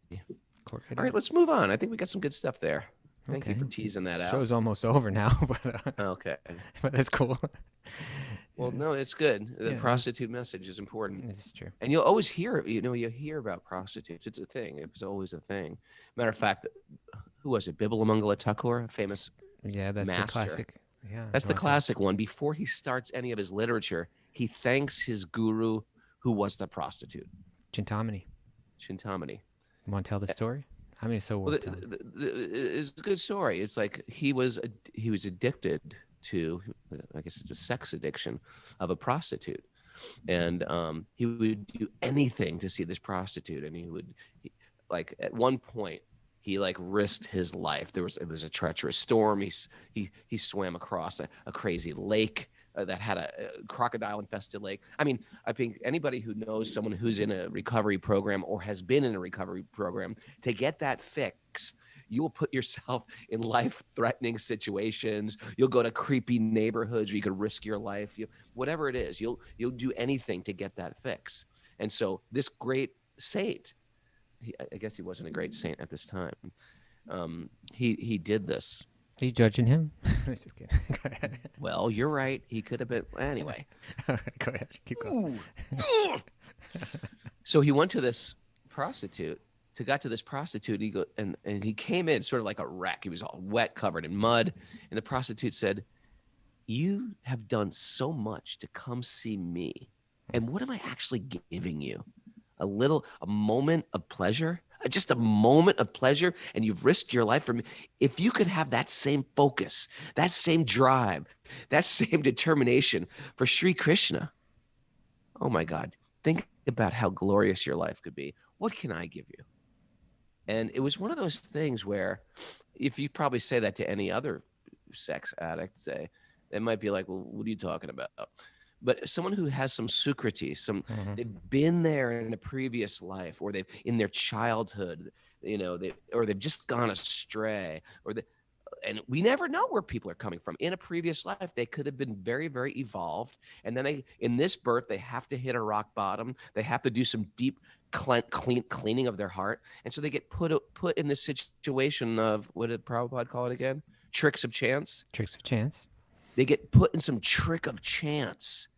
All right, let's move on. I think we got some good stuff there. Thank you for teasing that out. Show's almost over now, but okay. But that's cool. Well, no, it's good. The prostitute message is important. It's true. And you'll always hear, you hear about prostitutes. It's a thing. It was always a thing. Matter of fact, who was it? Bibala Thakur, a famous that's master. The classic. Yeah, that's the classic one. Before he starts any of his literature, he thanks his guru, who was the prostitute. Chintamani. You want to tell the story? How many so worth telling? It's a good story. It's like he was addicted to, I guess it's a sex addiction of a prostitute, and he would do anything to see this prostitute. And like at one point he like risked his life. It was a treacherous storm. He swam across a crazy lake that had a crocodile infested lake. I mean, I think anybody who knows someone who's in a recovery program or has been in a recovery program, to get that fix, you will put yourself in life-threatening situations. You'll go to creepy neighborhoods where you could risk your life. Whatever it is, you'll do anything to get that fix. And so this great saint, I guess he wasn't a great saint at this time. He did this. Are you judging him? Just kidding. Go ahead. Well, you're right. He could have been. Anyway. All right, go ahead. Keep going. So he went to this prostitute. Got to this prostitute. And he came in sort of like a wreck. He was all wet, covered in mud. And the prostitute said, "You have done so much to come see me. And what am I actually giving you? A moment of pleasure? Just a moment of pleasure, and you've risked your life for me. If you could have that same focus, that same drive, that same determination for Sri Krishna, oh my God, think about how glorious your life could be. What can I give you?" And it was one of those things where if you probably say that to any other sex addict, they might be like, "Well, what are you talking about?" But someone who has some sukriti, they've been there in a previous life, or they've in their childhood, they've just gone astray, and we never know where people are coming from. In a previous life, they could have been very, very evolved, and then in this birth, they have to hit a rock bottom. They have to do some deep cleaning of their heart, and so they get put in this situation of, what did Prabhupada call it again? Tricks of chance. Tricks of chance. They get put in some trick of chance,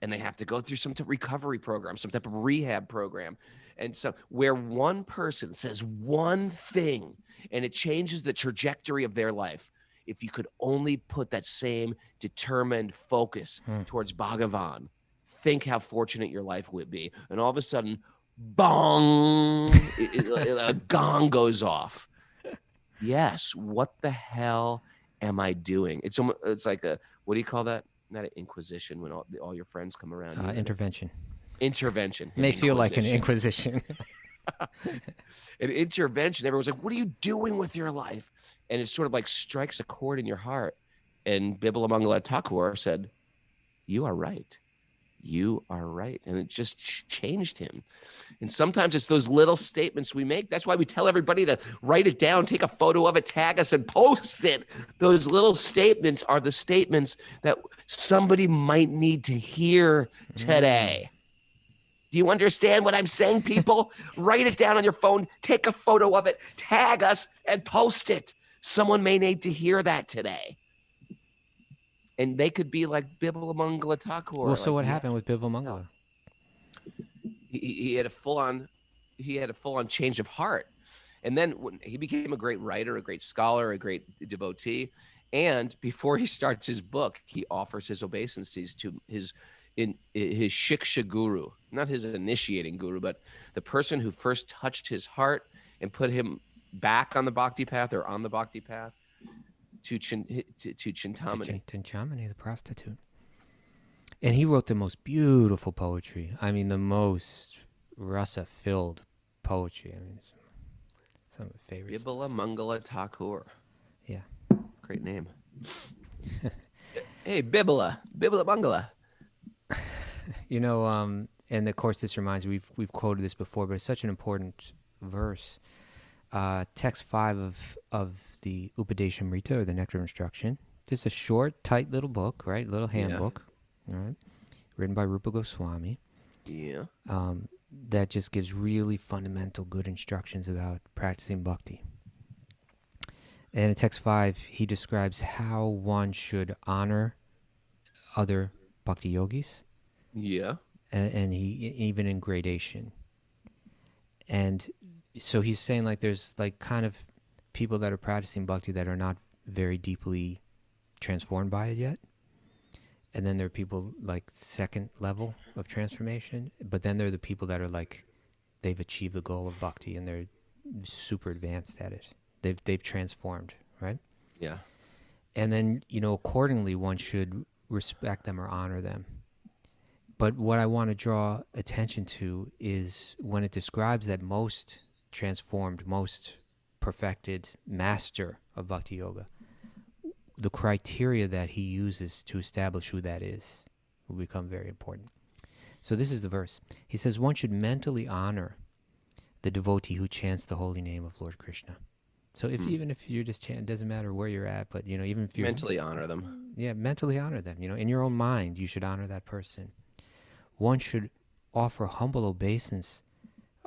and they have to go through some type of recovery program, some type of rehab program. And so where one person says one thing and it changes the trajectory of their life, if you could only put that same determined focus towards Bhagavan, think how fortunate your life would be. And all of a sudden, bong, a gong goes off. Yes, what the hell am I doing? It's like what do you call that? Not an inquisition when all your friends come around. Intervention. Intervention. It may feel like an inquisition. An intervention. Everyone's like, "What are you doing with your life?" And it sort of like strikes a chord in your heart. And Bibala Thakur said, "You are right. You are right." And it just changed him. And sometimes it's those little statements we make. That's why we tell everybody to write it down, take a photo of it, tag us, and post it. Those little statements are the statements that somebody might need to hear today. Do you understand what I'm saying, people? Write it down on your phone, take a photo of it, tag us, and post it. Someone may need to hear that today. and they could be like Bibla Mangala Thakur. Well, so like what happened with Bivla Mangala? He had a full on change of heart, and then when he became a great writer, a great scholar, a great devotee, and before he starts his book, he offers his obeisances to his shiksha guru, not his initiating guru, but the person who first touched his heart and put him back on the bhakti path, or on the bhakti path, to Chintamani. Chintamani, the prostitute. And he wrote the most beautiful poetry. I mean, the most rasa-filled poetry. I mean, some of my favorites. Bibla Mangala Thakur. Yeah. Great name. Hey, Bibla Mangala. You know, and of course this reminds me, we've quoted this before, but it's such an important verse. Text 5 of the Upadeshamrita, or the Nectar of Instruction. It's a short, tight little book, right? Little handbook, right? Written by Rupa Goswami. Yeah. That just gives really fundamental good instructions about practicing bhakti. And in text 5, he describes how one should honor other bhakti yogis. Yeah. And he, even in gradation. And so he's saying, like, there's like kind of people that are practicing bhakti that are not very deeply transformed by it yet. And then there are people like second level of transformation, but then there are the people that are like, they've achieved the goal of bhakti and they're super advanced at it. They've transformed, right? Yeah. And then, you know, accordingly, one should respect them or honor them. But what I want to draw attention to is when it describes that most transformed, most perfected master of Bhakti-yoga, the criteria that he uses to establish who that is will become very important. So this is the verse. He says, one should mentally honor the devotee who chants the holy name of Lord Krishna. So even if you're just chanting, it doesn't matter where you're at, but, you know, even if you're... Mentally honor them. Yeah, mentally honor them. You know, in your own mind, you should honor that person. One should offer humble obeisances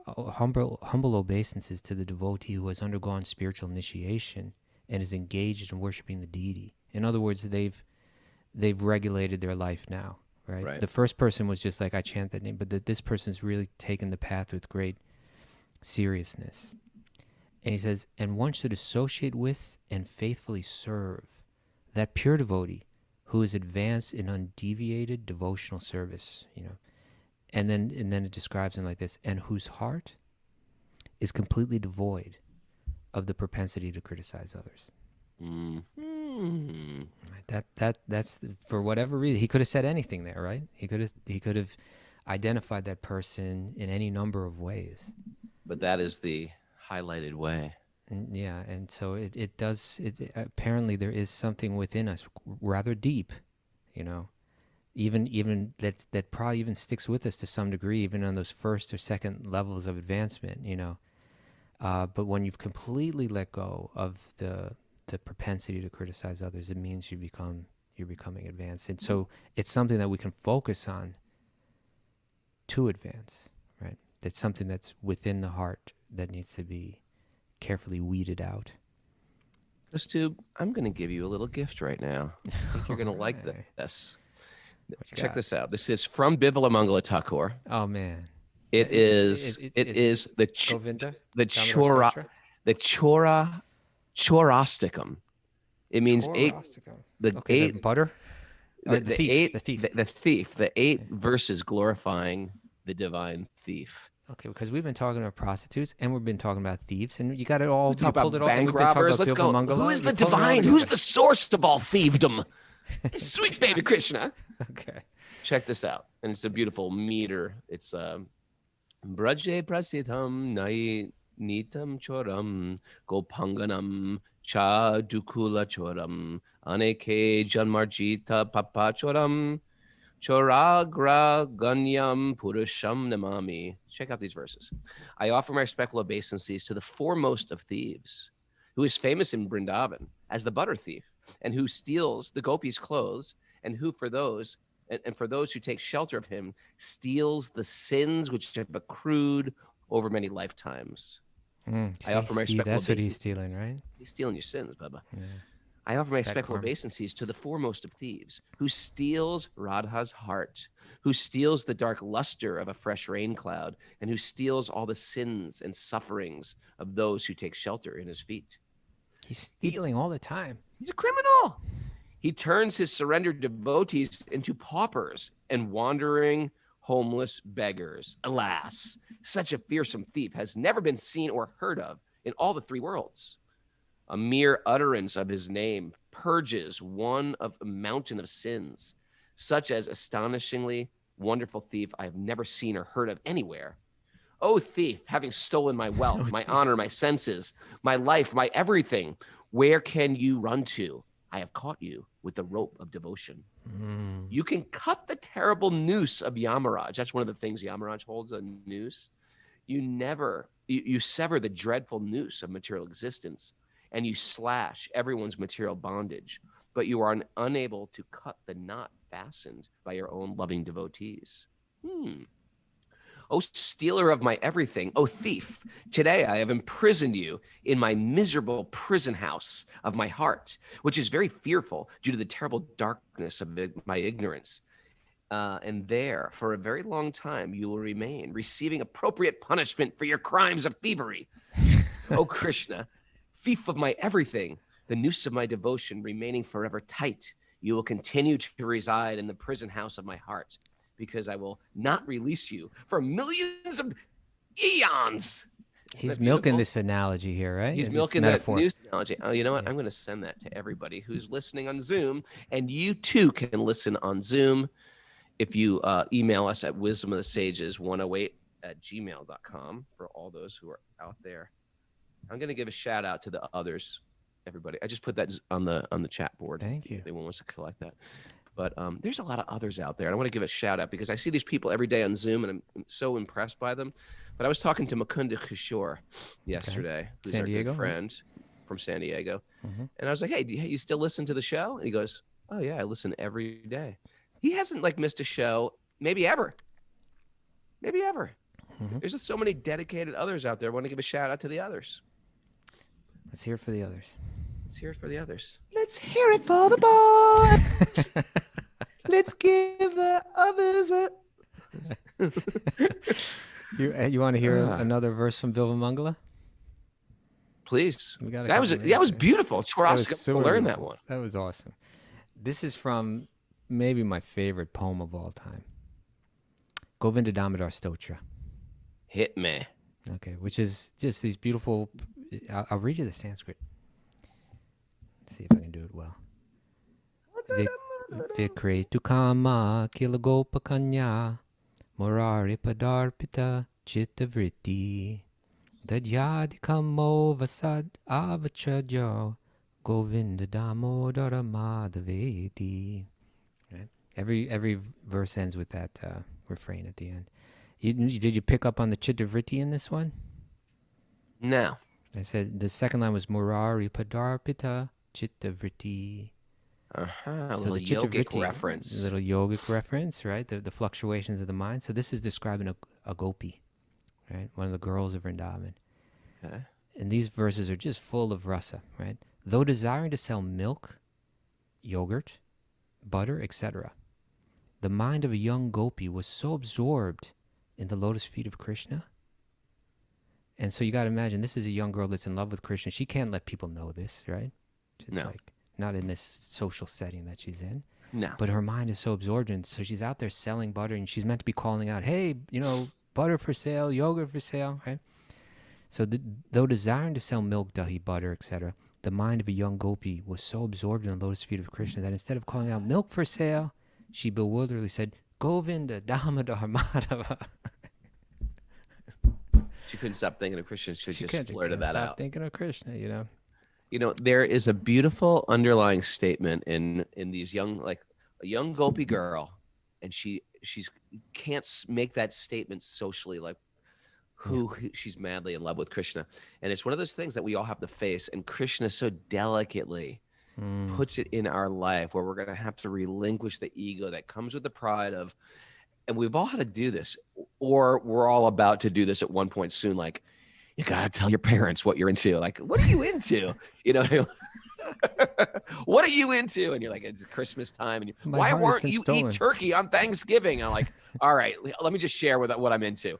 to the devotee who has undergone spiritual initiation and is engaged in worshiping the deity. In other words, they've regulated their life now, right? The first person was just like, I chant that name, but this person's really taken the path with great seriousness. And he says, and one should associate with and faithfully serve that pure devotee who is advanced in undeviated devotional service, you know. And then it describes him like this, and whose heart is completely devoid of the propensity to criticize others. Mm-hmm. That's for whatever reason. He could have said anything there, right? He could have identified that person in any number of ways. But that is the highlighted way. Yeah, and so it does. Apparently there is something within us rather deep, you know, even that probably even sticks with us to some degree, even on those first or second levels of advancement, you know. But when you've completely let go of the propensity to criticize others, it means you're becoming advanced, and so it's something that we can focus on to advance, right? That's something that's within the heart that needs to be carefully weeded out. Kaustubh, I'm going to give you a little gift right now. I think you're going to like this. Check this out. This is from Bibla Mangala Thakur. Oh man, it is the Chorasticum. It means the butter. The thief. The 8 verses glorifying the divine thief. Okay, because we've been talking about prostitutes and we've been talking about thieves, and you got it all. You pulled it all. Bank robbers. Let's go. Who is the divine? Who's the source of all thievedom? Sweet baby Krishna. Okay. Check this out, and it's a beautiful meter. It's Braje prasitam nai nitam choram gopanganam cha dukula choram aneke janmarjita papa choram choragra ganyam purusham namami. Check out these verses. I offer my respectful obeisances to the foremost of thieves, who is famous in Vrindavan as the butter thief, and who steals the gopis' clothes, and who for those who take shelter of him steals the sins which have accrued over many lifetimes. I offer my respectful That's what he's stealing, right? He's stealing your sins, Bubba. Yeah. I offer my That respectful karma. obeisances to the foremost of thieves, who steals Radha's heart, who steals the dark luster of a fresh rain cloud, and who steals all the sins and sufferings of those who take shelter in his feet. He's stealing all the time. He's a criminal. He turns his surrendered devotees into paupers and wandering homeless beggars. Alas, such a fearsome thief has never been seen or heard of in all the three worlds. A mere utterance of his name purges one of a mountain of sins, such as astonishingly wonderful thief I have never seen or heard of anywhere. O thief, having stolen my wealth, my honor, my senses, my life, my everything, where can you run to? I have caught you with the rope of devotion. You can cut the terrible noose of Yamaraj. That's one of the things Yamaraj holds, a noose. You sever the dreadful noose of material existence, and you slash everyone's material bondage, but you are unable to cut the knot fastened by your own loving devotees. O stealer of my everything, O thief, today I have imprisoned you in my miserable prison house of my heart, which is very fearful due to the terrible darkness of my ignorance. And there, for a very long time, you will remain, receiving appropriate punishment for your crimes of thievery. O Krishna, thief of my everything, the noose of my devotion remaining forever tight, you will continue to reside in the prison house of my heart, because I will not release you for millions of eons. He's milking this analogy here, right? He's milking that news analogy. Oh, you know what? I'm going to send that to everybody who's listening on Zoom, and you too can listen on Zoom if you email us at wisdomofthesages108@gmail.com for all those who are out there. I'm going to give a shout out to the others, everybody. I just put that on the chat board. Thank you. If anyone wants to collect that. But there's a lot of others out there. And I want to give a shout out because I see these people every day on Zoom and I'm so impressed by them. But I was talking to Mukunda Kishore yesterday, who's our good friend from San Diego. And I was like, hey, you still listen to the show? And he goes, oh, yeah, I listen every day. He hasn't missed a show, maybe ever. There's just so many dedicated others out there. I want to give a shout out to the others. Let's hear it for the others. Let's hear it for the others. Let's hear it for the boys. Let's give the others a... You want to hear another verse from Bilvamangala? Please. That was beautiful. Choroscope, learn that one. That was awesome. This is from maybe my favorite poem of all time. Govinda Damodar Stotra. Hit me. Okay, which is just these beautiful... I'll read you the Sanskrit. Let's see if I can do it well. Vikretu kama kilagopa kanya morari padarpita chittavriti dadyadi kamo vasad avachadyo Govinda Damodara Madhaveti. Right? Every verse ends with that refrain at the end. Did you pick up on the chittavriti in this one? No. I said the second line was Murari Padarpita Chittavriti. So little yogic reference. A little yogic reference, right? The fluctuations of the mind. So this is describing a gopi, right? One of the girls of Vrindavan. Okay. And these verses are just full of rasa, right? Though desiring to sell milk, yogurt, butter, etc., the mind of a young gopi was so absorbed in the lotus feet of Krishna. And so you got to imagine, this is a young girl that's in love with Krishna. She can't let people know this, right? Just not in this social setting that she's in. No. But her mind is so absorbed in, so she's out there selling butter, and she's meant to be calling out, hey, butter for sale, yogurt for sale, right? So though desiring to sell milk, dahi, butter, etc., the mind of a young gopi was so absorbed in the lotus feet of Krishna that instead of calling out milk for sale, she bewilderedly said, Govinda Damodar Madhava. She couldn't stop thinking of Krishna. She just blurted that out. Thinking of Krishna, there is a beautiful underlying statement in these young, like a young gopi girl, and she's can't make that statement socially, like she's madly in love with Krishna, and it's one of those things that we all have to face. And Krishna so delicately puts it in our life where we're going to have to relinquish the ego that comes with the pride of. And we've all had to do this, or we're all about to do this at one point soon. Like, you got to tell your parents what you're into. Like, what are you into? What are you into? And you're like, it's Christmas time. And why weren't you eat turkey on Thanksgiving? And I'm like, all right, let me just share what I'm into.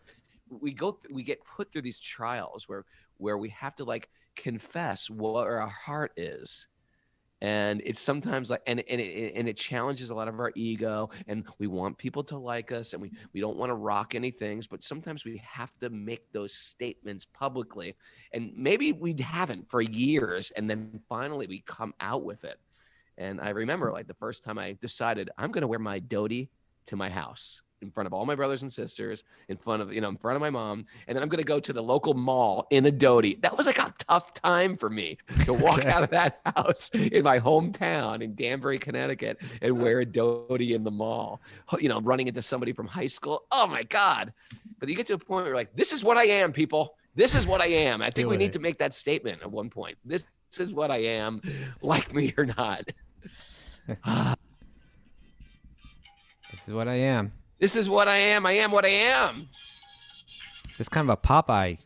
We get put through these trials where we have to like confess what our heart is. And it's sometimes like, and it challenges a lot of our ego, and we want people to like us, and we don't want to rock any things, but sometimes we have to make those statements publicly, and maybe we haven't for years, and then finally we come out with it. And I remember like the first time I decided I'm going to wear my dhoti to my house in front of all my brothers and sisters, in front of my mom. And then I'm going to go to the local mall in a dhoti. That was like a tough time for me to walk out of that house in my hometown in Danbury, Connecticut, and wear a dhoti in the mall, running into somebody from high school. Oh my God. But you get to a point where you're like, this is what I am, people. This is what I am. I think we need to make that statement at one point. This is what I am, like me or not. This is what I am. This is what I am. I am what I am. It's kind of a Popeye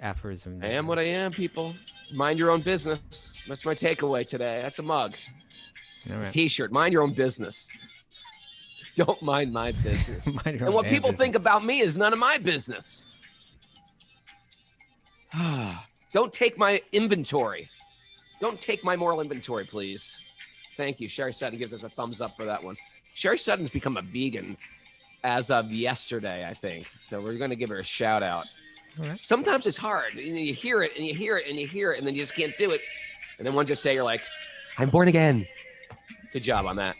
aphorism. I am what I am, people. Mind your own business. That's my takeaway today. That's a mug. It's a t-shirt. Mind your own business. Don't mind my business. And what people think about me is none of my business. Don't take my inventory. Don't take my moral inventory, please. Thank you. Sherry Sutton gives us a thumbs up for that one. Sherry Sutton's become a vegan as of yesterday, I think. So we're going to give her a shout out. All right. Sometimes it's hard. You hear it and you hear it and you hear it, and then you just can't do it. And then one just day you're like, I'm born again. Good job on that.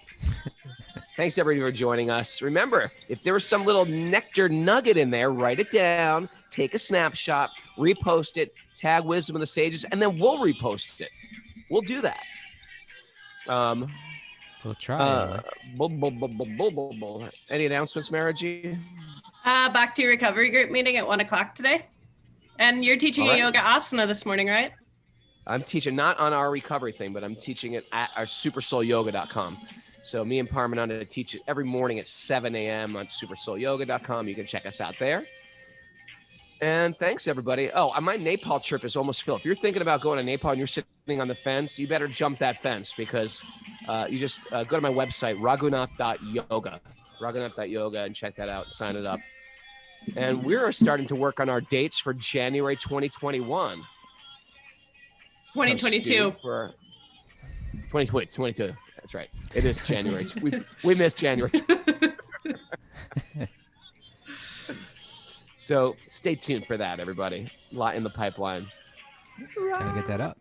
Thanks everybody for joining us. Remember, if there was some little nectar nugget in there, write it down, take a snapshot, repost it, tag Wisdom of the Sages, and then we'll repost it. We'll do that. We'll try. Any announcements, Maraji? Bhakti Recovery Group meeting at 1:00 today. And you're teaching a yoga asana this morning, right? I'm teaching not on our recovery thing, but I'm teaching it at our supersoulyoga.com. So me and Parmananda teach it every morning at 7 a.m. on supersoulyoga.com. You can check us out there. And thanks, everybody. Oh, my Nepal trip is almost filled. If you're thinking about going to Nepal and you're sitting on the fence, you better jump that fence, because you just go to my website, Raghunath.yoga, and check that out, sign it up. And we're starting to work on our dates for January 2021. 2022. For 2022. That's right. It is January. we missed January. So stay tuned for that, everybody. A lot in the pipeline. Gotta get that up.